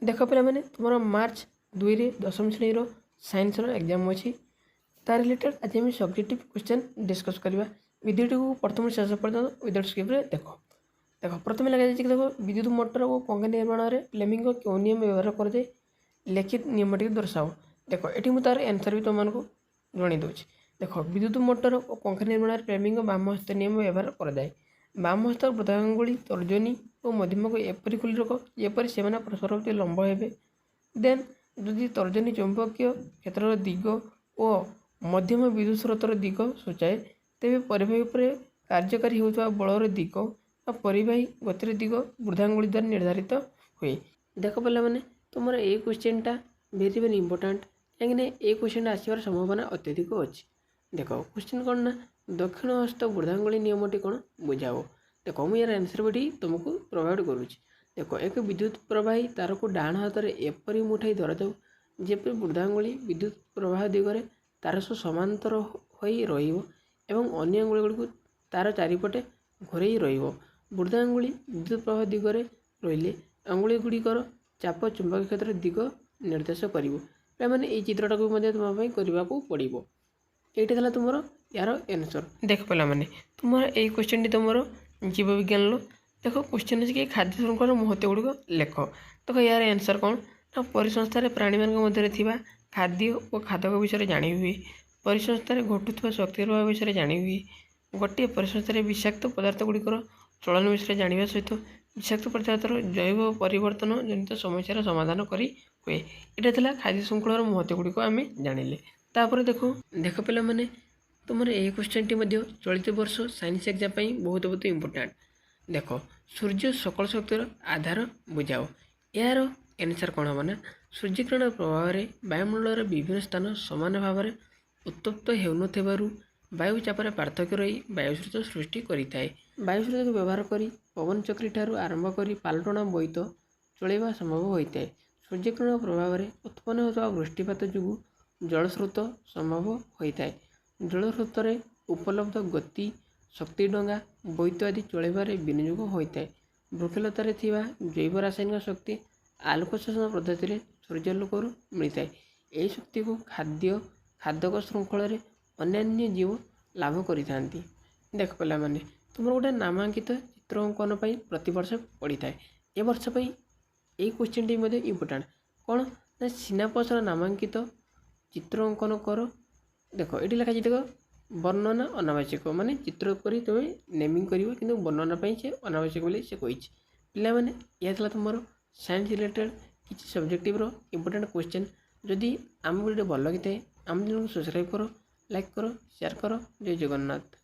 देख पे तुम मार्च 2 रे 10वीं श्रेणी साइंस एग्जाम अच्छी तार रिलेटेड आज आम सब्जेक्टिव क्वेश्चन डिस्कस करवा वीडियो को प्रथम शेष पर्यटन विदाउट स्किप देख देख प्रथम लगे देख विद्युत मोटर और पंखा निर्माण में फ्लेमिंग क्यों नियम व्यवहार कराए लिखित नियम टी दर्शाओ। देख ये मुझे तार एनसर भी तुमको जन दूसरी। देख विद्युत मोटर और पंखा निर्माण में फ्लेमिंग बाम हस्त नियम व्यवहार कराए। बाम हस्त बृद्धांगुली तर्जनी और मध्यम को एपरी खुली रख जेपरी से परस्पर प्रति लंब हे। देन जदि तर्जनी चुंबकीय क्षेत्र दिग और मध्यम विद्युत स्रोतर दिग सूचाए तेज परिवाही पर कार्यकारी होता बलर दिग और परिवाही गतिर दिग बृद्धांगुली द्वारा निर्धारित हुए। देख पे तुम ये क्वेश्चनटा वेरी वेरी इंपोर्टाट कहीं ये क्वेश्चन आसवर संभावना अत्यधिक अच्छी। देख क्वेश्चन कौन ना दक्षिण हस्त बृद्धांगुली नियमटी कौन बुझाओ। देख मुझे यार आंसर भी तुमको प्रोवाइड करुँच। देख एक विद्युत प्रवाही तार को डाण हाथ में एपरी मुठाई धरा जाऊ जेपरी बृद्धांगुली विद्युत प्रवाह दिगरे तार सह समांतर हो अन्य अंगुली गुड़ी तार चारिपटे घोरई बृद्धांगुली विद्युत प्रवाह दिगरे रहिले अंगुली गुड़िकर चाप चुंबक क्षेत्र दिग निर्देश कर ये चित्रटा को तुम्हारे करने को पड़ो। ये तुम यार एनसर। देख पे तुम ये क्वेश्चन तुम जीव विज्ञान देख क्वेश्चन अच्छे कि खाद्य श्रृंखलार महत्व गुड़िक लेख। देख यार एनसर कौन ना परिसंस्थार प्राणी मध्य खाद्य और खादक विषय जाणी हुए। परिसंस्थार घटुवा शक्ति प्रभाव विषय जाणी हुए। गोटे परिसंस्थार विषाक्त पदार्थ गुड़िकर चलन विषय जाना सहित विषाक्त पदार्थर जैव परिवर्तन जनित समस्यार समाधान करी हुए। यहाँ खाद्य श्रृंखलार महत्व गुड़िक आम जानिले। तापर देख पे तुम ये क्वेश्चन टी चलित वर्ष साइंस एग्जाम बहुत बहुत इंपोर्टाट। देख सूर्य सकल शक्तिर आधार बुझाओ। यार एनसर कौन हम ना सूर्यकिरण प्रभाव में वायुमंडल विभिन्न स्थान सामान भाव में उत्तप्त हो वायु चापर पार्थक्य रही वायुस्रोत सृष्टि करें। वायुस्रोत को व्यवहार कर पवन चक्री ठार आरंभ कर पालटना बोईत चलवा संभव होता है। सूर्यकिरण प्रभाव में उत्पन्न होता वृष्टिपात जो जलस्रोत संभव होता है। जलस्रोत में उपलब्ध गति शक्ति डंगा बोईत आदि चलवे विनियोग होता है। वृक्षलतार जैव रासायनिक शक्ति आलोक शोषण पद्धति सूर्यालोक मिलता है। यही शक्ति को खाद्यक श्रृंखल अन्य जीव लाभ करता। देख पे तुम गोटे नामांकित चित्र अंकन प्रति वर्ष पड़ी था। ए वर्ष ये क्वेश्चन टी इंपोर्टाट कौन ना सिनापसर नामांकित चित्र अंकन कर। देख ये लिखा देख वर्णना अनावश्यक माने चित्र कर तुम्हें नेमिंग कर कि वर्णना से अनावश्यक बोली से कही पे यह तुम साइंस रिलेटेड किसी सब्जेक्टिव इंपोर्टाट क्वेश्चन। जदि आम वीडियो भल लगी था आम चैनल को सब्सक्राइब करो, लाइक करो, शेयर करो। जय जगन्नाथ।